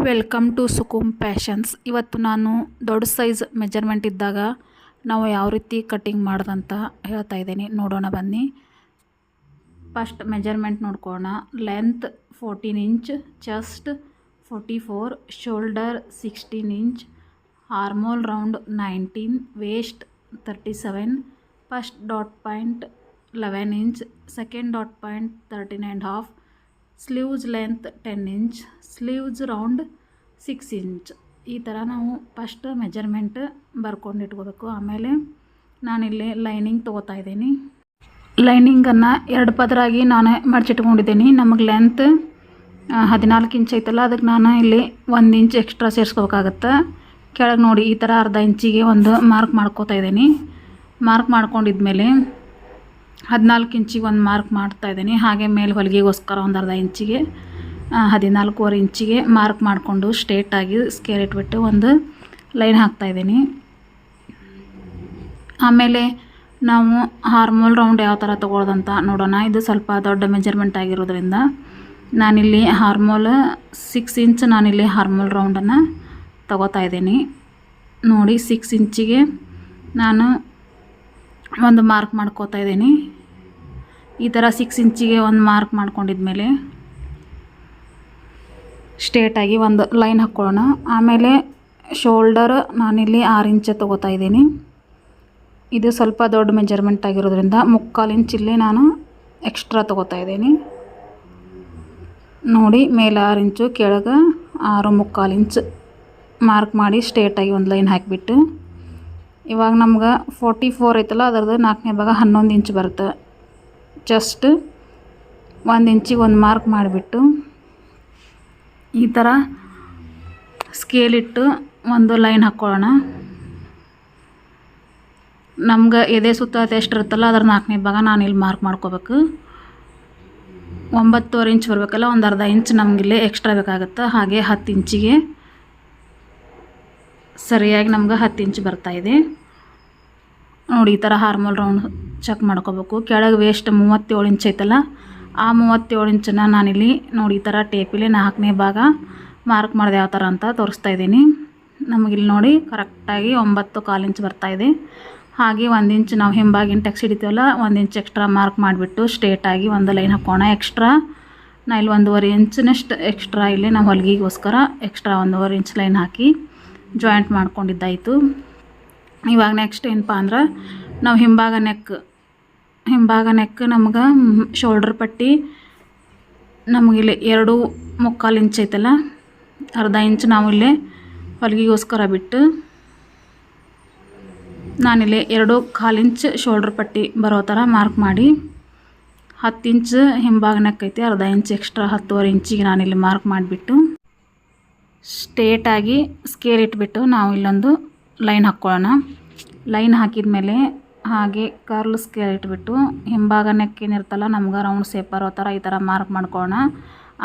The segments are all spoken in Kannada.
Welcome to ಸುಕುಮ್ passions. ಇವತ್ತು ನಾನು ದೊಡ್ಡ ಸೈಜ್ ಮೆಜರ್ಮೆಂಟ್ ಇದ್ದಾಗ ನಾವು ಯಾವ ರೀತಿ ಕಟ್ಟಿಂಗ್ ಮಾಡೋದಂತ ಹೇಳ್ತಾ ಇದ್ದೀನಿ. ನೋಡೋಣ ಬನ್ನಿ. ಫಸ್ಟ್ ಮೆಜರ್ಮೆಂಟ್ ನೋಡ್ಕೊಳ್ಳೋಣ. Length 14 inch, chest 44, shoulder 16 inch, armhole round 19, waste 37, first dot point 11 inch, second dot point 13.5, sleeves length 10 inch, sleeves round 6 inch. ಈ ಥರ ನಾವು ಫಸ್ಟ್ ಮೆಜರ್ಮೆಂಟ್ ಬರ್ಕೊಂಡು ಇಟ್ಕೋಬೇಕು. ಆಮೇಲೆ ನಾನಿಲ್ಲಿ ಲೈನಿಂಗ್ ತೊಗೋತಾ ಇದ್ದೀನಿ. ಲೈನಿಂಗನ್ನು 2 ಪದರಾಗಿ ನಾನು ಮಡಚಿಟ್ಕೊಂಡಿದ್ದೀನಿ. ನಮಗೆ ಲೆಂತ್ 14 ಇಂಚ್ ಐತಲ್ಲ, ಅದಕ್ಕೆ ನಾನು ಇಲ್ಲಿ 1 ಇಂಚ್ ಎಕ್ಸ್ಟ್ರಾ ಸೇರಿಸ್ಕೋಬೇಕಾಗತ್ತೆ. ಕೆಳಗೆ ನೋಡಿ ಈ ಥರ ಅರ್ಧ ಇಂಚಿಗೆ ಒಂದು ಮಾರ್ಕ್ ಮಾಡ್ಕೋತಾ ಇದ್ದೀನಿ. ಮಾರ್ಕ್ ಮಾಡ್ಕೊಂಡಿದ್ಮೇಲೆ 14 ಇಂಚಿಗೆ ಒಂದು ಮಾರ್ಕ್ ಮಾಡ್ತಾ ಇದ್ದೀನಿ. ಹಾಗೆ ಮೇಲೆ ಹೊಲಿಗೆಗೋಸ್ಕರ ಒಂದು ಅರ್ಧ ಇಂಚಿಗೆ 14.25 ಇಂಚಿಗೆ ಮಾರ್ಕ್ ಮಾಡಿಕೊಂಡು ಸ್ಟ್ರೇಟಾಗಿ ಸ್ಕೇಲ್ ಇಟ್ಬಿಟ್ಟು ಒಂದು ಲೈನ್ ಹಾಕ್ತಾಯಿದ್ದೀನಿ. ಆಮೇಲೆ ನಾವು ಹಾರ್ಮೋಲ್ ರೌಂಡ್ ಯಾವ ಥರ ತೊಗೊಳ್ಳೋದಂತ ನೋಡೋಣ. ಇದು ಸ್ವಲ್ಪ ದೊಡ್ಡ ಮೆಜರ್ಮೆಂಟ್ ಆಗಿರೋದ್ರಿಂದ ನಾನಿಲ್ಲಿ ಹಾರ್ಮೋಲ್ 6 ಇಂಚ್ ನಾನಿಲ್ಲಿ ಹಾರ್ಮೋಲ್ ರೌಂಡನ್ನು ತೊಗೋತಾ ಇದ್ದೀನಿ. ನೋಡಿ 6 ಇಂಚಿಗೆ ನಾನು ಒಂದು ಮಾರ್ಕ್ ಮಾಡ್ಕೋತಾ ಇದ್ದೀನಿ. ಈ ಥರ 6 ಇಂಚಿಗೆ ಒಂದು ಮಾರ್ಕ್ ಮಾಡ್ಕೊಂಡಿದ್ಮೇಲೆ ಸ್ಟ್ರೇಟಾಗಿ ಒಂದು ಲೈನ್ ಹಾಕ್ಕೊಳ್ಳೋಣ. ಆಮೇಲೆ ಶೋಲ್ಡರ್ ನಾನಿಲ್ಲಿ 6 ಇಂಚ್ ತೊಗೋತಾ ಇದ್ದೀನಿ. ಇದು ಸ್ವಲ್ಪ ದೊಡ್ಡ ಮೆಜರ್ಮೆಂಟ್ ಆಗಿರೋದ್ರಿಂದ 3/4 ಇಂಚ್ ಇಲ್ಲಿ ನಾನು ಎಕ್ಸ್ಟ್ರಾ ತೊಗೋತಾ ಇದ್ದೀನಿ. ನೋಡಿ ಮೇಲೆ 6 ಇಂಚು, ಕೆಳಗೆ 6.25 ಇಂಚ್ ಮಾರ್ಕ್ ಮಾಡಿ ಸ್ಟ್ರೇಟಾಗಿ ಒಂದು ಲೈನ್ ಹಾಕಿಬಿಟ್ಟು, ಇವಾಗ ನಮ್ಗೆ 44 ಐತಲ್ಲ, ಅದರದ್ದು 4ನೇ ಭಾಗ 11 ಇಂಚ್ ಬರುತ್ತೆ. ಜಸ್ಟ್ 1 ಇಂಚಿಗೆ ಒಂದು ಮಾರ್ಕ್ ಮಾಡಿಬಿಟ್ಟು ಈ ಥರ ಸ್ಕೇಲ್ ಇಟ್ಟು ಒಂದು ಲೈನ್ ಹಾಕ್ಕೊಳ್ಳೋಣ. ನಮ್ಗೆ ಎದೆ ಸುತ್ತ ಎಷ್ಟು ಇರುತ್ತಲ್ಲ ಅದರ 4ನೇ ಭಾಗ ನಾನು ಇಲ್ಲಿ ಮಾರ್ಕ್ ಮಾಡ್ಕೋಬೇಕು. 9.25 ಇಂಚ್ ಬರಬೇಕಲ್ಲ, ಒಂದು ಅರ್ಧ ಇಂಚ್ ನಮಗಿಲ್ಲಿ ಎಕ್ಸ್ಟ್ರಾ ಬೇಕಾಗುತ್ತೆ. ಹಾಗೆ 10 ಇಂಚಿಗೆ ಸರಿಯಾಗಿ ನಮ್ಗೆ 10 ಇಂಚ್ ಬರ್ತಾಯಿದೆ. ನೋಡಿ ಈ ಥರ ಹಾರ್ಮೋಲ್ ರೌಂಡ್ ಚೆಕ್ ಮಾಡ್ಕೋಬೇಕು. ಕೆಳಗೆ ವೇಸ್ಟ್ 37 ಇಂಚ್ ಐತಲ್ಲ, ಆ 37 ಇಂಚನ್ನು ನಾನಿಲ್ಲಿ ನೋಡಿ ಈ ಥರ ಟೇಪಿಲಿ 4ನೇ ಭಾಗ ಮಾರ್ಕ್ ಮಾಡಿದೆ ಯಾವ ಥರ ಅಂತ ತೋರಿಸ್ತಾ ಇದ್ದೀನಿ. ನಮಗಿಲ್ಲಿ ನೋಡಿ ಕರೆಕ್ಟಾಗಿ 9.25 ಇಂಚ್ ಬರ್ತಾಯಿದೆ. ಹಾಗೆ 1 ಇಂಚ್ ನಾವು ಹಿಂಬಾಗಿನ ಟೆಕ್ಸ್ ಹಿಡಿತೀವಲ್ಲ, 1 ಇಂಚ್ ಎಕ್ಸ್ಟ್ರಾ ಮಾರ್ಕ್ ಮಾಡಿಬಿಟ್ಟು ಸ್ಟ್ರೇಟಾಗಿ ಒಂದು ಲೈನ್ ಹಾಕೋಣ. ಎಕ್ಸ್ಟ್ರಾ ನಾ ಇಲ್ಲಿ 1.5 ಇಂಚಿನಷ್ಟು ಎಕ್ಸ್ಟ್ರಾ ಇಲ್ಲಿ ನಾವು ಹೊಲಿಗೆಗೋಸ್ಕರ ಎಕ್ಸ್ಟ್ರಾ 1.5 ಇಂಚ್ ಲೈನ್ ಹಾಕಿ ಜಾಯಿಂಟ್ ಮಾಡ್ಕೊಂಡಿದ್ದಾಯಿತು. ಇವಾಗ ನೆಕ್ಸ್ಟ್ ಏನಪ್ಪ ಅಂದ್ರೆ ನಾವು ಹಿಂಭಾಗ ನೆಕ್ ನಮ್ಗೆ ಶೋಲ್ಡರ್ ಪಟ್ಟಿ ನಮಗಿಲ್ಲಿ 2.25 ಇಂಚ್ ಐತಲ್ಲ, ಅರ್ಧ ಇಂಚ್ ನಾವು ಇಲ್ಲಿ ಹೊಲಿಗೆಗೋಸ್ಕರ ಬಿಟ್ಟು ನಾನಿಲ್ಲಿ 2.25 ಇಂಚ್ ಶೋಲ್ಡರ್ ಪಟ್ಟಿ ಬರೋ ಥರ ಮಾರ್ಕ್ ಮಾಡಿ 10 ಇಂಚ್ ಹಿಂಭಾಗ ನೆಕ್ ಐತಿ, ಅರ್ಧ ಇಂಚ್ ಎಕ್ಸ್ಟ್ರಾ 10.25 ಇಂಚಿಗೆ ನಾನಿಲ್ಲಿ ಮಾರ್ಕ್ ಮಾಡಿಬಿಟ್ಟು ಸ್ಟ್ರೇಟಾಗಿ ಸ್ಕೇಲ್ ಇಟ್ಬಿಟ್ಟು ನಾವು ಇಲ್ಲೊಂದು ಲೈನ್ ಹಾಕ್ಕೊಳ್ಳೋಣ. ಲೈನ್ ಹಾಕಿದ ಮೇಲೆ ಹಾಗೆ ಕರ್ಲ್ ಸ್ಕೇಲ್ ಇಟ್ಬಿಟ್ಟು ಹಿಂಭಾಗ ನೆಕ್ ಏನಿರ್ತಲ್ಲ ನಮ್ಗೆ ರೌಂಡ್ ಶೇಪ್ ಬರೋ ಥರ ಈ ಥರ ಮಾರ್ಕ್ ಮಾಡ್ಕೊಳ್ಳೋಣ.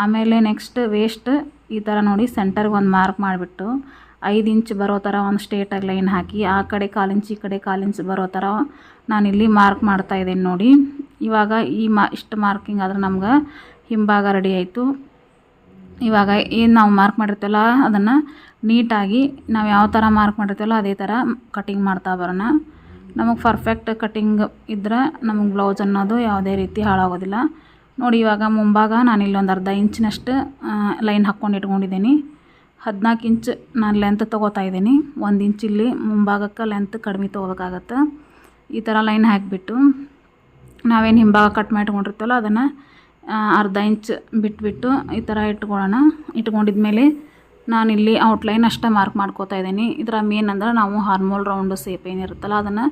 ಆಮೇಲೆ ನೆಕ್ಸ್ಟ್ ವೇಸ್ಟ್ ಈ ಥರ ನೋಡಿ ಸೆಂಟರ್ಗೆ ಒಂದು ಮಾರ್ಕ್ ಮಾಡಿಬಿಟ್ಟು 5 ಇಂಚ್ ಬರೋ ಥರ ಒಂದು ಸ್ಟ್ರೇಟಾಗಿ ಲೈನ್ ಹಾಕಿ ಆ ಕಡೆ 1/4 ಇಂಚ್ ಈ ಕಡೆ 1/4 ಇಂಚ್ ಬರೋ ಥರ ನಾನಿಲ್ಲಿ ಮಾರ್ಕ್ ಮಾಡ್ತಾಯಿದ್ದೀನಿ. ನೋಡಿ ಇವಾಗ ಇಷ್ಟು ಮಾರ್ಕಿಂಗ್ ಆದ್ರೆ ನಮ್ಗೆ ಹಿಂಭಾಗ ರೆಡಿ ಆಯಿತು. ಇವಾಗ ಏನು ನಾವು ಮಾರ್ಕ್ ಮಾಡಿರ್ತೀವಲ್ಲ ಅದನ್ನು ನೀಟಾಗಿ ನಾವು ಯಾವ ಥರ ಮಾರ್ಕ್ ಮಾಡಿರ್ತೀವಲ್ಲ ಅದೇ ಥರ ಕಟಿಂಗ್ ಮಾಡ್ತಾ ಬರೋಣ. ನಮಗೆ ಪರ್ಫೆಕ್ಟ್ ಕಟಿಂಗ್ ಇದ್ದರೆ ನಮಗೆ ಬ್ಲೌಸ್ ಅನ್ನೋದು ಯಾವುದೇ ರೀತಿ ಹಾಳಾಗೋದಿಲ್ಲ. ನೋಡಿ ಇವಾಗ ಮುಂಭಾಗ ನಾನು ಇಲ್ಲೊಂದು ಅರ್ಧ ಇಂಚಿನಷ್ಟು ಲೈನ್ ಹಾಕ್ಕೊಂಡು ಇಟ್ಕೊಂಡಿದ್ದೀನಿ. 14 ಇಂಚ್ ನಾನು ಲೆಂತ್ ತೊಗೋತಾ ಇದ್ದೀನಿ. 1 ಇಂಚ್ ಇಲ್ಲಿ ಮುಂಭಾಗಕ್ಕೆ ಲೆಂತ್ ಕಡಿಮೆ ತೊಗೋಬೇಕಾಗತ್ತೆ. ಈ ಥರ ಲೈನ್ ಹಾಕಿಬಿಟ್ಟು ನಾವೇನು ಹಿಂಭಾಗ ಕಟ್ ಮಾಡಿಟ್ಕೊಂಡಿರ್ತೀವಲ್ಲ ಅದನ್ನು ಅರ್ಧ ಇಂಚ್ ಬಿಟ್ಬಿಟ್ಟು ಈ ಥರ ಇಟ್ಕೊಂಡಿದ್ಮೇಲೆ ನಾನಿಲ್ಲಿ ಔಟ್ಲೈನ್ ಅಷ್ಟೇ ಮಾರ್ಕ್ ಮಾಡ್ಕೋತಾ ಇದ್ದೀನಿ. ಇದರ ಮೇನ್ ಅಂದ್ರೆ ನಾವು ಹಾರ್ಮೋಲ್ ರೌಂಡ್ ಶೇಪ್ ಏನಿರುತ್ತಲ್ಲ ಅದನ್ನು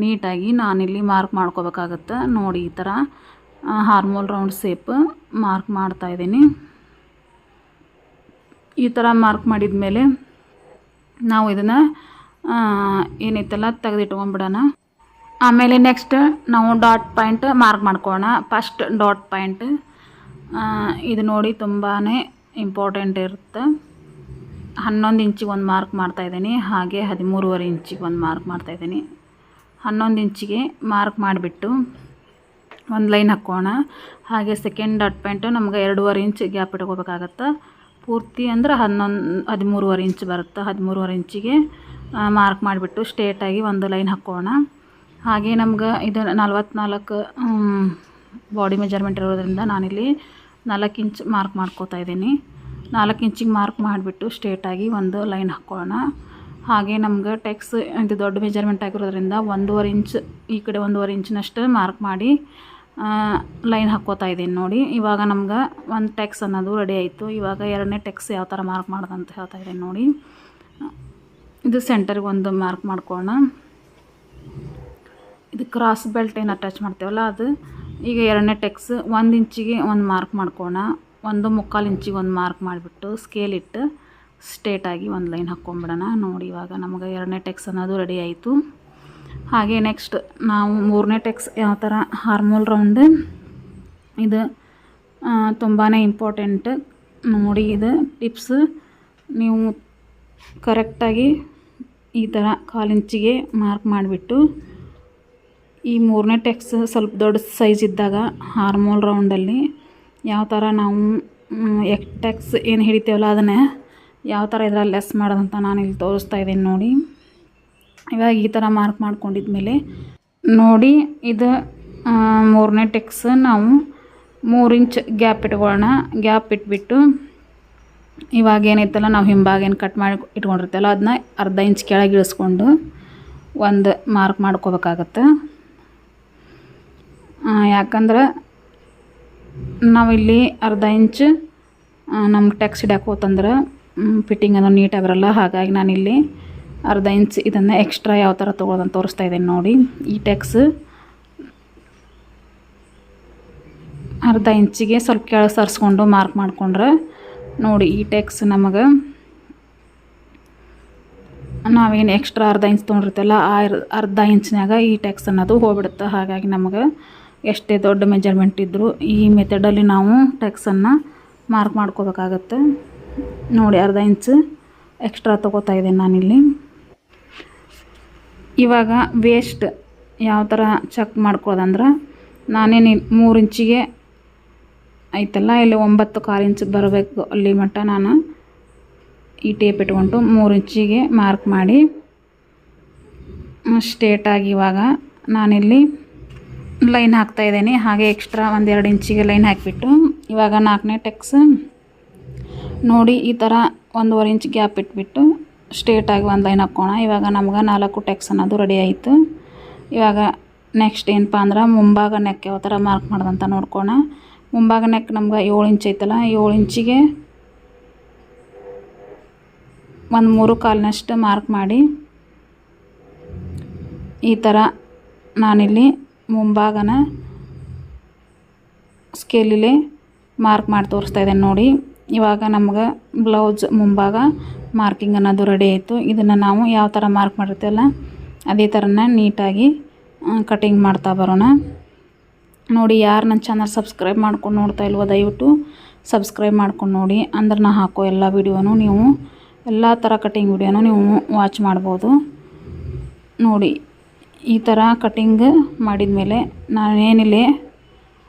ನೀಟಾಗಿ ನಾನಿಲ್ಲಿ ಮಾರ್ಕ್ ಮಾಡ್ಕೋಬೇಕಾಗತ್ತೆ. ನೋಡಿ ಈ ಥರ ಹಾರ್ಮೋಲ್ ರೌಂಡ್ ಶೇಪ್ ಮಾರ್ಕ್ ಮಾಡ್ತಾಯಿದ್ದೀನಿ. ಈ ಥರ ಮಾರ್ಕ್ ಮಾಡಿದ ಮೇಲೆ ನಾವು ಇದನ್ನು ಏನೈತಲ್ಲ ತೆಗೆದಿಟ್ಕೊಂಡ್ಬಿಡೋಣ. ಆಮೇಲೆ ನೆಕ್ಸ್ಟ್ ನಾವು ಡಾಟ್ ಪಾಯಿಂಟ್ ಮಾರ್ಕ್ ಮಾಡ್ಕೊಳ್ಳೋಣ. ಫಸ್ಟ್ ಡಾಟ್ ಪಾಯಿಂಟ್ ಇದು ನೋಡಿ ತುಂಬಾ ಇಂಪಾರ್ಟೆಂಟ್ ಇರುತ್ತೆ. 11 ಇಂಚಿಗೆ ಒಂದು ಮಾರ್ಕ್ ಮಾಡ್ತಾಯಿದ್ದೀನಿ. ಹಾಗೆ 13.25 ಇಂಚಿಗೆ ಒಂದು ಮಾರ್ಕ್ ಮಾಡ್ತಾಯಿದ್ದೀನಿ. 11 ಇಂಚಿಗೆ ಮಾರ್ಕ್ ಮಾಡಿಬಿಟ್ಟು ಒಂದು ಲೈನ್ ಹಾಕೋಣ. ಹಾಗೆ ಸೆಕೆಂಡ್ ಡಾಟ್ ಪಾಯಿಂಟು ನಮ್ಗೆ 2.5 ಇಂಚ್ ಗ್ಯಾಪ್ ಇಟ್ಕೋಬೇಕಾಗತ್ತೆ. ಪೂರ್ತಿ ಅಂದ್ರೆ 13.5 ಇಂಚ್ ಬರುತ್ತೆ. 13.5 ಇಂಚಿಗೆ ಮಾರ್ಕ್ ಮಾಡಿಬಿಟ್ಟು ಸ್ಟ್ರೇಟಾಗಿ ಒಂದು ಲೈನ್ ಹಾಕ್ಕೊಳ್ಳೋಣ. ಹಾಗೆ ನಮ್ಗೆ ಇದು 44 ಬಾಡಿ ಮೆಜರ್ಮೆಂಟ್ ಇರೋದ್ರಿಂದ ನಾನಿಲ್ಲಿ 4 ಇಂಚ್ ಮಾರ್ಕ್ ಮಾಡ್ಕೋತಾ ಇದ್ದೀನಿ. 4 ಇಂಚಿಗೆ ಮಾರ್ಕ್ ಮಾಡಿಬಿಟ್ಟು ಸ್ಟ್ರೇಟಾಗಿ ಒಂದು ಲೈನ್ ಹಾಕ್ಕೊಳ್ಳೋಣ. ಹಾಗೆ ನಮ್ಗೆ ಟೆಕ್ಸ್ ಇದು ದೊಡ್ಡ ಮೆಜರ್ಮೆಂಟ್ ಆಗಿರೋದ್ರಿಂದ 1.5 ಇಂಚ್ ಈ ಕಡೆ 1.5 ಇಂಚಿನಷ್ಟು ಮಾರ್ಕ್ ಮಾಡಿ ಲೈನ್ ಹಾಕ್ಕೋತಾ ಇದ್ದೀನಿ ನೋಡಿ. ಇವಾಗ ನಮ್ಗೆ ಒಂದು ಟೆಕ್ಸ್ ಅನ್ನೋದು ರೆಡಿ ಆಯಿತು. ಇವಾಗ ಎರಡನೇ ಟೆಕ್ಸ್ ಯಾವ ಥರ ಮಾರ್ಕ್ ಮಾಡೋದಂತ ಹೇಳ್ತಾ ಇದ್ದೀನಿ ನೋಡಿ. ಇದು ಸೆಂಟರ್ಗೆ ಒಂದು ಮಾರ್ಕ್ ಮಾಡ್ಕೊಳ್ಳೋಣ. ಇದು ಕ್ರಾಸ್ ಬೆಲ್ಟ್ ಏನು ಅಟ್ಯಾಚ್ ಮಾಡ್ತೇವಲ್ಲ ಅದು. ಈಗ ಎರಡನೇ ಟೆಕ್ಸ್ 1 ಇಂಚಿಗೆ ಒಂದು ಮಾರ್ಕ್ ಮಾಡ್ಕೊಳ್ಳೋಣ. 1.25 ಇಂಚಿಗೆ ಒಂದು ಮಾರ್ಕ್ ಮಾಡಿಬಿಟ್ಟು ಸ್ಕೇಲ್ ಇಟ್ಟು ಸ್ಟ್ರೇಟಾಗಿ ಒಂದು ಲೈನ್ ಹಾಕ್ಕೊಂಬಿಡೋಣ ನೋಡಿ. ಇವಾಗ ನಮಗೆ ಎರಡನೇ ಟೆಕ್ಸ್ ಅನ್ನೋದು ರೆಡಿ ಆಯಿತು. ಹಾಗೆ ನೆಕ್ಸ್ಟ್ ನಾವು ಮೂರನೇ ಟೆಕ್ಸ್ ಯಾವ ಥರ ಹಾರ್ಮೋಲ್ ರೌಂಡ್ ಇದು ತುಂಬಾ ಇಂಪಾರ್ಟೆಂಟ್ ನೋಡಿ. ಇದು ಟಿಪ್ಸ್ ನೀವು ಕರೆಕ್ಟಾಗಿ ಈ ಥರ 1/4 ಇಂಚಿಗೆ ಮಾರ್ಕ್ ಮಾಡಿಬಿಟ್ಟು ಈ ಮೂರನೇ ಟೆಕ್ಸ್ ಸ್ವಲ್ಪ ದೊಡ್ಡ ಸೈಜ್ ಇದ್ದಾಗ ಹಾರ್ಮೋಲ್ ರೌಂಡಲ್ಲಿ ಯಾವ ಥರ ನಾವು ಟೆಕ್ಸ್ ಏನು ಹಿಡಿತೇವಲ್ಲ ಅದನ್ನೇ ಯಾವ ಥರ ಇದರಲ್ಲಿ ಲೆಸ್ ಮಾಡೋದಂತ ನಾನು ಇಲ್ಲಿ ತೋರಿಸ್ತಾ ಇದ್ದೀನಿ ನೋಡಿ. ಇವಾಗ ಈ ಥರ ಮಾರ್ಕ್ ಮಾಡ್ಕೊಂಡಿದ್ಮೇಲೆ ನೋಡಿ ಇದು ಮೂರನೇ ಟೆಕ್ಸ್ ನಾವು 3 ಇಂಚ್ ಗ್ಯಾಪ್ ಇಟ್ಕೊಳ್ಳೋಣ. ಗ್ಯಾಪ್ ಇಟ್ಬಿಟ್ಟು ಇವಾಗ ಏನೈತಲ್ಲ ನಾವು ಹಿಂಭಾಗ ಏನು ಕಟ್ ಮಾಡಿ ಇಟ್ಕೊಂಡಿರ್ತೇವಲ್ಲ ಅದನ್ನ 1/2 ಇಂಚ್ ಕೆಳಗೆ ಇಳಿಸ್ಕೊಂಡು ಒಂದು ಮಾರ್ಕ್ ಮಾಡ್ಕೋಬೇಕಾಗತ್ತೆ. ಯಾಕಂದ್ರೆ ನಾವಿಲ್ಲಿ 1/2 ಇಂಚ್ ನಮ್ಗೆ ಟೆಕ್ಸ್ ಹಿಡ್ಯಾಕೆ ಹೋತಂದ್ರೆ ಫಿಟ್ಟಿಂಗ್ ಅದು ನೀಟಾಗಿ ಬರಲ್ಲ. ಹಾಗಾಗಿ ನಾನಿಲ್ಲಿ 1/2 ಇಂಚ್ ಇದನ್ನು ಎಕ್ಸ್ಟ್ರಾ ಯಾವ ಥರ ತೊಗೊಳೋದಂತ ತೋರಿಸ್ತಾ ಇದ್ದೀನಿ ನೋಡಿ. ಈ ಟೆಕ್ಸ್ 1/2 ಇಂಚಿಗೆ ಸ್ವಲ್ಪ ಕೆಳಗೆ ಸರಿಸ್ಕೊಂಡು ಮಾರ್ಕ್ ಮಾಡಿಕೊಂಡ್ರೆ ನೋಡಿ ಈ ಟೆಕ್ಸ್ ನಮಗೆ ನಾವೇನು ಎಕ್ಸ್ಟ್ರಾ 1/2 ಇಂಚ್ ತೊಗೊಂಡಿರ್ತಲ್ಲ ಆ 1/2 ಇಂಚ್ನಾಗ ಈ ಟೆಕ್ಸ್ ಅನ್ನೋದು ಹೋಗ್ಬಿಡುತ್ತೆ. ಹಾಗಾಗಿ ನಮಗೆ ಎಷ್ಟೇ ದೊಡ್ಡ ಮೆಜರ್ಮೆಂಟ್ ಇದ್ದರೂ ಈ ಮೆಥಡಲ್ಲಿ ನಾವು ಟೆಕ್ಸನ್ನು ಮಾರ್ಕ್ ಮಾಡ್ಕೋಬೇಕಾಗತ್ತೆ ನೋಡಿ. 1/2 ಇಂಚ್ ಎಕ್ಸ್ಟ್ರಾ ತೊಗೋತಾ ಇದ್ದೀನಿ ನಾನಿಲ್ಲಿ. ಇವಾಗ ವೇಸ್ಟ್ ಯಾವ ಥರ ಚೆಕ್ ಮಾಡ್ಕೊಳ್ಳೋದಂದ್ರೆ ನಾನೇನು 3 ಇಂಚಿಗೆ ಐತಲ್ಲ ಇಲ್ಲಿ 9.25 ಇಂಚ್ ಬರಬೇಕು ಅಲ್ಲಿ ಮಟ್ಟ ನಾನು ಈ ಟೇಪ್ ಇಟ್ಕೊಂಡು 3 ಇಂಚಿಗೆ ಮಾರ್ಕ್ ಮಾಡಿ ಸ್ಟ್ರೇಟಾಗಿ ಇವಾಗ ನಾನಿಲ್ಲಿ ಲೈನ್ ಹಾಕ್ತಾಯಿದ್ದೀನಿ. ಹಾಗೆ ಎಕ್ಸ್ಟ್ರಾ 1-2 ಇಂಚಿಗೆ ಲೈನ್ ಹಾಕಿಬಿಟ್ಟು ಇವಾಗ 4ನೇ ಟೆಕ್ಸ್ ನೋಡಿ ಈ ಥರ 1.5 ಇಂಚ್ ಗ್ಯಾಪ್ ಇಟ್ಬಿಟ್ಟು ಸ್ಟ್ರೇಟಾಗಿ ಒಂದು ಲೈನ್ ಹಾಕ್ಕೋಣ. ಇವಾಗ ನಮ್ಗೆ 4 ಟೆಕ್ಸ್ ಅನ್ನೋದು ರೆಡಿ ಆಯಿತು. ಇವಾಗ ನೆಕ್ಸ್ಟ್ ಏನಪ್ಪ ಅಂದ್ರೆ ಮುಂಭಾಗ ನೆಕ್ ಯಾವ ಥರ ಮಾರ್ಕ್ ಮಾಡೋದಂತ ನೋಡ್ಕೋಣ. ಮುಂಭಾಗ ನೆಕ್ ನಮ್ಗೆ 7 ಇಂಚ್ ಐತಲ್ಲ 7 ಇಂಚಿಗೆ ಒಂದು 3/4ನಷ್ಟು ಮಾರ್ಕ್ ಮಾಡಿ ಈ ಥರ ನಾನಿಲ್ಲಿ ಮುಂಭಾಗನ ಸ್ಕೇಲಲ್ಲಿ ಮಾರ್ಕ್ ಮಾಡಿ ತೋರಿಸ್ತಾ ಇದ್ದೇನೆ ನೋಡಿ. ಇವಾಗ ನಮ್ಗೆ ಬ್ಲೌಸ್ ಮುಂಭಾಗ ಮಾರ್ಕಿಂಗ್ ಅನ್ನೋದು ರೆಡಿ ಆಯಿತು. ಇದನ್ನು ನಾವು ಯಾವ ಥರ ಮಾರ್ಕ್ ಮಾಡಿರ್ತೀವಲ್ಲ ಅದೇ ಥರನ ನೀಟಾಗಿ ಕಟಿಂಗ್ ಮಾಡ್ತಾ ಬರೋಣ ನೋಡಿ. ಯಾರು ನನ್ನ ಚಾನಲ್ ಸಬ್ಸ್ಕ್ರೈಬ್ ಮಾಡ್ಕೊಂಡು ನೋಡ್ತಾ ಇಲ್ವೋ ದಯವಿಟ್ಟು ಸಬ್ಸ್ಕ್ರೈಬ್ ಮಾಡ್ಕೊಂಡು ನೋಡಿ. ಅಂದ್ರೆ ನಾ ಹಾಕೋ ಎಲ್ಲ ವೀಡಿಯೋನು ನೀವು ಎಲ್ಲ ಥರ ಕಟಿಂಗ್ ವೀಡಿಯೋನು ನೀವು ವಾಚ್ ಮಾಡ್ಬೋದು ನೋಡಿ. ಈ ಥರ ಕಟಿಂಗ್ ಮಾಡಿದ ಮೇಲೆ ನಾನೇನಿಲ್ಲಿ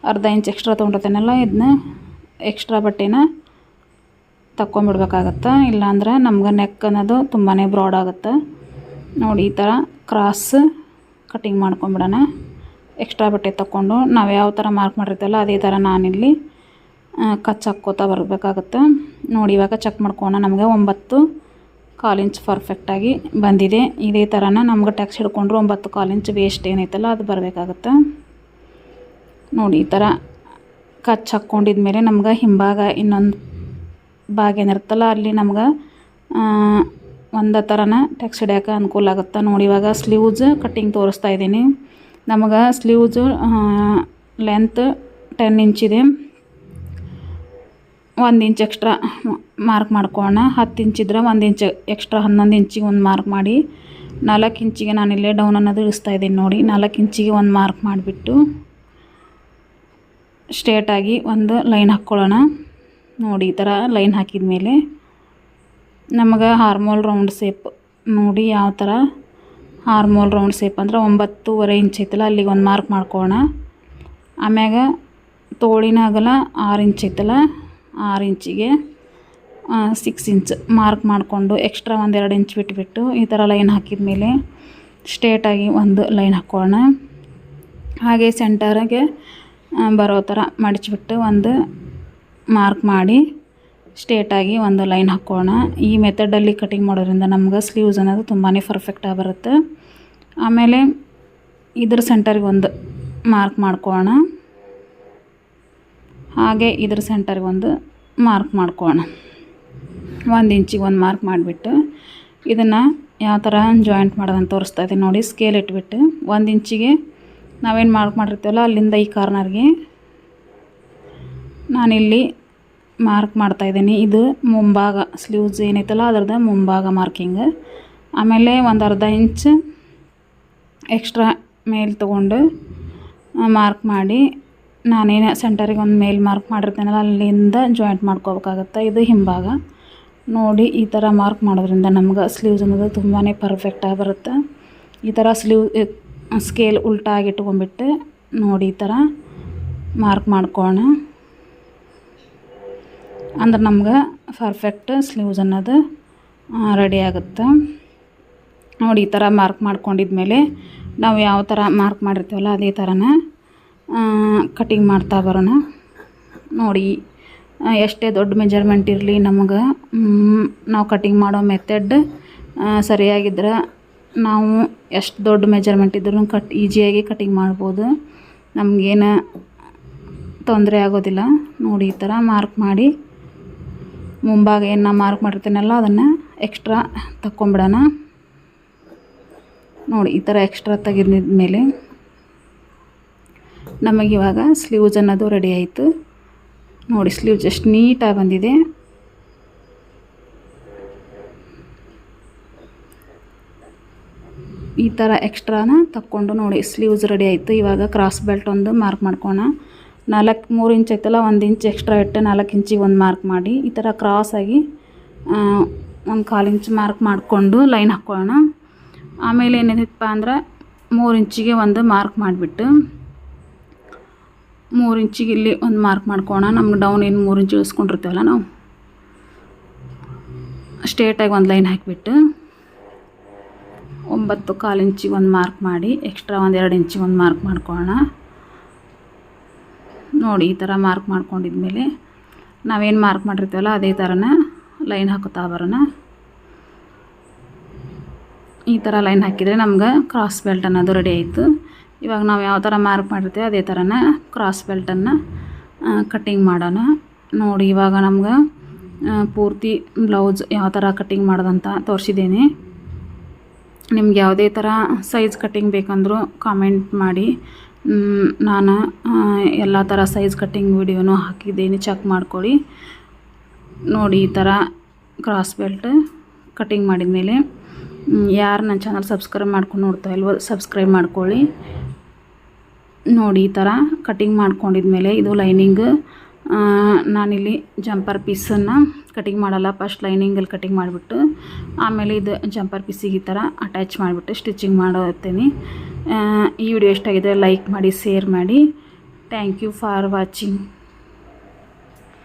1/2 ಇಂಚ್ ಎಕ್ಸ್ಟ್ರಾ ತೊಗೊಂಡಿರ್ತೇನಲ್ಲ ಇದನ್ನ ಎಕ್ಸ್ಟ್ರಾ ಬಟ್ಟೆನ ತಕ್ಕೊಂಬಿಡ್ಬೇಕಾಗತ್ತೆ. ಇಲ್ಲಾಂದ್ರೆ ನಮ್ಗೆ ನೆಕ್ ಅನ್ನೋದು ತುಂಬಾ ಬ್ರಾಡ್ ಆಗುತ್ತೆ ನೋಡಿ. ಈ ಥರ ಕ್ರಾಸ್ ಕಟಿಂಗ್ ಮಾಡ್ಕೊಂಬಿಡೋಣ. ಎಕ್ಸ್ಟ್ರಾ ಬಟ್ಟೆ ತಗೊಂಡು ನಾವು ಯಾವ ಥರ ಮಾರ್ಕ್ ಮಾಡಿರ್ತೇವಲ್ಲ ಅದೇ ಥರ ನಾನಿಲ್ಲಿ ಕಚ್ ಹಾಕ್ಕೋತಾ ಬರಬೇಕಾಗತ್ತೆ ನೋಡಿ. ಇವಾಗ ಚೆಕ್ ಮಾಡ್ಕೋಣ. ನಮಗೆ 9.25 ಇಂಚ್ ಪರ್ಫೆಕ್ಟಾಗಿ ಬಂದಿದೆ. ಇದೇ ಥರನ ನಮ್ಗೆ ಟೆಕ್ಸ್ ಹಿಡ್ಕೊಂಡ್ರು 9.25 ಇಂಚ್ ವೇಸ್ಟ್ ಏನೈತಲ್ಲ ಅದು ಬರಬೇಕಾಗತ್ತೆ ನೋಡಿ. ಈ ಥರ ಕಚ್ ಹಾಕ್ಕೊಂಡಿದ್ಮೇಲೆ ನಮ್ಗೆ ಹಿಂಭಾಗ ಇನ್ನೊಂದು ಭಾಗ ಏನಿರುತ್ತಲ್ಲ ಅಲ್ಲಿ ನಮ್ಗೆ ಒಂದೇ ಥರನ ಟೆಕ್ಸ್ ಹಿಡ್ಯೋಕೆ ಅನುಕೂಲ ಆಗುತ್ತೆ ನೋಡಿ. ಇವಾಗ ಸ್ಲೀವ್ಸ್ ಕಟ್ಟಿಂಗ್ ತೋರಿಸ್ತಾ ಇದ್ದೀನಿ. ನಮಗೆ sleeves length 10 ಇಂಚಿದೆ. 1 inch extra mark ಮಾಡ್ಕೊಳ್ಳೋಣ. 10 ಇಂಚ್ ಇದ್ರೆ 1 ಇಂಚ್ ಎಕ್ಸ್ಟ್ರಾ 11 ಇಂಚಿಗೆ ಒಂದು ಮಾರ್ಕ್ ಮಾಡಿ 4 ಇಂಚಿಗೆ ನಾನಿಲ್ಲೇ ಡೌನ್ ಅನ್ನೋದು ಇಳಿಸ್ತಾ ಇದ್ದೀನಿ ನೋಡಿ. 4 ಇಂಚಿಗೆ ಒಂದು ಮಾರ್ಕ್ ಮಾಡಿಬಿಟ್ಟು ಸ್ಟ್ರೇಟಾಗಿ ಒಂದು ಲೈನ್ ಹಾಕ್ಕೊಳ್ಳೋಣ ನೋಡಿ. ಈ ಥರ ಲೈನ್ ಹಾಕಿದ ಮೇಲೆ ನಮಗೆ ಹಾರ್ಮೋಲ್ ರೌಂಡ್ ಶೇಪ್ ನೋಡಿ. ಯಾವ ಥರ ಹಾರ್ಮೋಲ್ ರೌಂಡ್ ಶೇಪ್ ಅಂದ್ರೆ 9.25 ಇಂಚ್ ಐತಲ್ಲ ಅಲ್ಲಿಗೆ ಒಂದು ಮಾರ್ಕ್ ಮಾಡ್ಕೊಳ್ಳೋಣ. ಆಮ್ಯಾಗ ತೋಳಿನ ಅಗಲ 6 ಇಂಚ್ ಐತಲ್ಲ 6 ಇಂಚಿಗೆ 6 ಇಂಚ್ ಮಾರ್ಕ್ ಮಾಡಿಕೊಂಡು ಎಕ್ಸ್ಟ್ರಾ 1-2 ಇಂಚ್ ಬಿಟ್ಬಿಟ್ಟು ಈ ಥರ ಲೈನ್ ಹಾಕಿದ ಮೇಲೆ ಸ್ಟ್ರೇಟಾಗಿ ಒಂದು ಲೈನ್ ಹಾಕ್ಕೊಳ್ಳೋಣ. ಹಾಗೆ ಸೆಂಟರ್ಗೆ ಬರೋ ಥರ ಮಡಚಿಬಿಟ್ಟು ಒಂದು ಮಾರ್ಕ್ ಮಾಡಿ ಸ್ಟ್ರೇಟಾಗಿ ಒಂದು ಲೈನ್ ಹಾಕ್ಕೊಳ್ಳೋಣ. ಈ ಮೆಥಡಲ್ಲಿ ಕಟಿಂಗ್ ಮಾಡೋದ್ರಿಂದ ನಮ್ಗೆ ಸ್ಲೀವ್ಸ್ ಅನ್ನೋದು ತುಂಬಾ ಪರ್ಫೆಕ್ಟಾಗಿ ಬರುತ್ತೆ. ಆಮೇಲೆ ಇದ್ರ ಸೆಂಟರ್ಗೆ ಒಂದು ಮಾರ್ಕ್ ಮಾಡ್ಕೊಳ್ಳೋಣ. ಹಾಗೆ ಇದ್ರ ಸೆಂಟರ್ಗೆ ಒಂದು ಮಾರ್ಕ್ ಮಾಡ್ಕೊಳ್ಳೋಣ. 1 ಇಂಚಿಗೆ ಒಂದು ಮಾರ್ಕ್ ಮಾಡಿಬಿಟ್ಟು ಇದನ್ನು ಯಾವ ಥರ ಜಾಯಿಂಟ್ ಮಾಡೋದಂತ ತೋರಿಸ್ತಾ ಇದ್ದೀನಿ ನೋಡಿ. ಸ್ಕೇಲ್ ಇಟ್ಬಿಟ್ಟು 1 ಇಂಚಿಗೆ ನಾವೇನು ಮಾರ್ಕ್ ಮಾಡಿರ್ತೀವಲ್ಲ ಅಲ್ಲಿಂದ ಈ ಕಾರ್ನರ್ಗೆ ನಾನಿಲ್ಲಿ ಮಾರ್ಕ್ ಮಾಡ್ತಾಯಿದ್ದೀನಿ. ಇದು ಮುಂಭಾಗ ಸ್ಲೀವ್ಸ್ ಏನೈತಲ್ಲ ಅದರದ್ದು ಮುಂಭಾಗ ಮಾರ್ಕಿಂಗ್. ಆಮೇಲೆ ಒಂದು ಅರ್ಧ ಇಂಚ್ ಎಕ್ಸ್ಟ್ರಾ ಮೇಲೆ ತೊಗೊಂಡು ಮಾರ್ಕ್ ಮಾಡಿ ನಾನೇನು ಸೆಂಟರಿಗೆ ಒಂದು ಮೇಲೆ ಮಾರ್ಕ್ ಮಾಡಿರ್ತೀನಲ್ಲ ಅಲ್ಲಿಂದ ಜಾಯಿಂಟ್ ಮಾಡ್ಕೋಬೇಕಾಗತ್ತೆ. ಇದು ಹಿಂಭಾಗ ನೋಡಿ. ಈ ಥರ ಮಾರ್ಕ್ ಮಾಡೋದ್ರಿಂದ ನಮ್ಗೆ ಸ್ಲೀವ್ಸ್ ಅನ್ನೋದು ತುಂಬಾ ಪರ್ಫೆಕ್ಟಾಗಿ ಬರುತ್ತೆ. ಈ ಥರ ಸ್ಕೇಲ್ ಉಲ್ಟಾಗಿ ಇಟ್ಕೊಂಡ್ಬಿಟ್ಟು ನೋಡಿ ಈ ಥರ ಮಾರ್ಕ್ ಮಾಡ್ಕೊಳ್ಳೋಣ. ಅಂದ್ರೆ ನಮ್ಗೆ ಪರ್ಫೆಕ್ಟ್ ಸ್ಲೀವ್ಸ್ ಅನ್ನೋದು ರೆಡಿ ಆಗುತ್ತೆ ನೋಡಿ. ಈ ಥರ ಮಾರ್ಕ್ ಮಾಡ್ಕೊಂಡಿದ್ಮೇಲೆ ನಾವು ಯಾವ ಥರ ಮಾರ್ಕ್ ಮಾಡಿರ್ತೀವಲ್ಲ ಅದೇ ಥರನ ಕಟಿಂಗ್ ಮಾಡ್ತಾ ಬರೋಣ ನೋಡಿ. ಎಷ್ಟೇ ದೊಡ್ಡ ಮೆಜರ್ಮೆಂಟ್ ಇರಲಿ ನಮಗೆ ನಾವು ಕಟಿಂಗ್ ಮಾಡೋ ಮೆಥಡ್ ಸರಿಯಾಗಿದ್ದರೆ ನಾವು ಎಷ್ಟು ದೊಡ್ಡ ಮೆಜರ್ಮೆಂಟ್ ಇದ್ರೂ ಈಸಿಯಾಗಿ ಕಟಿಂಗ್ ಮಾಡ್ಬೋದು. ನಮಗೇನು ತೊಂದರೆ ಆಗೋದಿಲ್ಲ ನೋಡಿ. ಈ ಥರ ಮಾರ್ಕ್ ಮಾಡಿ ಮುಂಭಾಗ ಏನು ನಾ ಮಾರ್ಕ್ ಮಾಡಿರ್ತೀನಲ್ಲ ಅದನ್ನು ಎಕ್ಸ್ಟ್ರಾ ತಕ್ಕೊಂಬಿಡೋಣ ನೋಡಿ. ಈ ಥರ ಎಕ್ಸ್ಟ್ರಾ ತೆಗೆದ್ಮೇಲೆ ನಮಗಿವಾಗ ಸ್ಲೀವ್ಸ್ ಅನ್ನೋದು ರೆಡಿ ಆಯಿತು ನೋಡಿ. ಸ್ಲೀವ್ಸ್ ಎಷ್ಟು ನೀಟಾಗಿ ಬಂದಿದೆ. ಈ ಥರ ಎಕ್ಸ್ಟ್ರಾನ ತಕ್ಕೊಂಡು ನೋಡಿ ಸ್ಲೀವ್ಸ್ ರೆಡಿ ಆಯಿತು. ಇವಾಗ ಕ್ರಾಸ್ ಬೆಲ್ಟ್ ಒಂದು ಮಾರ್ಕ್ ಮಾಡ್ಕೋಣ. 3 ಇಂಚ್ ಐತಲ್ಲ 1 ಇಂಚ್ ಎಕ್ಸ್ಟ್ರಾ ಇಟ್ಟು 4 ಇಂಚಿಗೆ ಒಂದು ಮಾರ್ಕ್ ಮಾಡಿ ಈ ಥರ ಕ್ರಾಸಾಗಿ 1/4 ಇಂಚ್ ಮಾರ್ಕ್ ಮಾಡಿಕೊಂಡು ಲೈನ್ ಹಾಕ್ಕೊಳ್ಳೋಣ. ಆಮೇಲೆ ಏನಿದೆಪ್ಪ ಅಂದ್ರೆ 3 ಇಂಚಿಗೆ ಒಂದು ಮಾರ್ಕ್ ಮಾಡಿಬಿಟ್ಟು 3 ಇಂಚಿಗೆ ಇಲ್ಲಿ ಒಂದು ಮಾರ್ಕ್ ಮಾಡ್ಕೊಳ್ಳೋಣ. ನಮ್ಗೆ ಡೌನ್ ಏನು 3 ಇಂಚ್ ಇಳಿಸ್ಕೊಂಡಿರ್ತೀವಲ್ಲ ನಾವು ಸ್ಟ್ರೇಟಾಗಿ ಒಂದು ಲೈನ್ ಹಾಕಿಬಿಟ್ಟು 9/4 ಇಂಚಿಗೆ ಒಂದು ಮಾರ್ಕ್ ಮಾಡಿ ಎಕ್ಸ್ಟ್ರಾ 1-2 ಇಂಚಿಗೆ ಒಂದು ಮಾರ್ಕ್ ಮಾಡ್ಕೊಳ್ಳೋಣ ನೋಡಿ. ಈ ಥರ ಮಾರ್ಕ್ ಮಾಡ್ಕೊಂಡಿದ್ಮೇಲೆ ನಾವೇನು ಮಾರ್ಕ್ ಮಾಡಿರ್ತೀವಲ್ಲ ಅದೇ ಥರನ ಲೈನ್ ಹಾಕುತ್ತಾ ಬರೋಣ. ಈ ಥರ ಲೈನ್ ಹಾಕಿದರೆ ನಮ್ಗೆ ಕ್ರಾಸ್ ಬೆಲ್ಟ್ ಅನ್ನೋದು ರೆಡಿ ಆಯಿತು. ಇವಾಗ ನಾವು ಯಾವ ಥರ ಮಾರ್ಕ್ ಮಾಡಿರ್ತೀವಿ ಅದೇ ಥರನ ಕ್ರಾಸ್ ಬೆಲ್ಟನ್ನು ಕಟ್ಟಿಂಗ್ ಮಾಡೋಣ ನೋಡಿ. ಇವಾಗ ನಮ್ಗೆ ಪೂರ್ತಿ ಬ್ಲೌಸ್ ಯಾವ ಥರ ಕಟ್ಟಿಂಗ್ ಮಾಡೋದಂತ ತೋರಿಸಿದ್ದೀನಿ. ನಿಮ್ಗೆ ಯಾವುದೇ ಥರ ಸೈಜ್ ಕಟ್ಟಿಂಗ್ ಬೇಕಂದರೂ ಕಾಮೆಂಟ್ ಮಾಡಿ. ನಾನು ಎಲ್ಲ ಥರ ಸೈಜ್ ಕಟ್ಟಿಂಗ್ ವಿಡಿಯೋನೂ ಹಾಕಿದ್ದೀನಿ, ಚೆಕ್ ಮಾಡ್ಕೊಳ್ಳಿ ನೋಡಿ. ಈ ಥರ ಕ್ರಾಸ್ ಬೆಲ್ಟ್ ಕಟ್ಟಿಂಗ್ ಮಾಡಿದ ಮೇಲೆ ಯಾರು ನನ್ನ ಚಾನಲ್ ಸಬ್ಸ್ಕ್ರೈಬ್ ಮಾಡ್ಕೊಂಡು ನೋಡ್ತಾ ಇಲ್ವೋ ಸಬ್ಸ್ಕ್ರೈಬ್ ಮಾಡ್ಕೊಳ್ಳಿ ನೋಡಿ. ಈ ಥರ ಕಟ್ಟಿಂಗ್ ಮಾಡ್ಕೊಂಡಿದ್ಮೇಲೆ ಇದು ಲೈನಿಂಗ್ ನಾನಿಲ್ಲಿ ಜಂಪರ್ ಪೀಸನ್ನು ಕಟಿಂಗ್ ಮಾಡಲ್ಲ. ಫಸ್ಟ್ ಲೈನಿಂಗಲ್ಲಿ ಕಟಿಂಗ್ ಮಾಡಿಬಿಟ್ಟು ಆಮೇಲೆ ಇದು ಜಂಪರ್ ಪೀಸಿಗೆ ಈ ಥರ ಅಟ್ಯಾಚ್ ಮಾಡಿಬಿಟ್ಟು ಸ್ಟಿಚಿಂಗ್ ಮಾಡುತ್ತೀನಿ. ಈ ವಿಡಿಯೋ ಇಷ್ಟ ಆಗಿದ್ರೆ ಲೈಕ್ ಮಾಡಿ, ಶೇರ್ ಮಾಡಿ. Thank you for watching.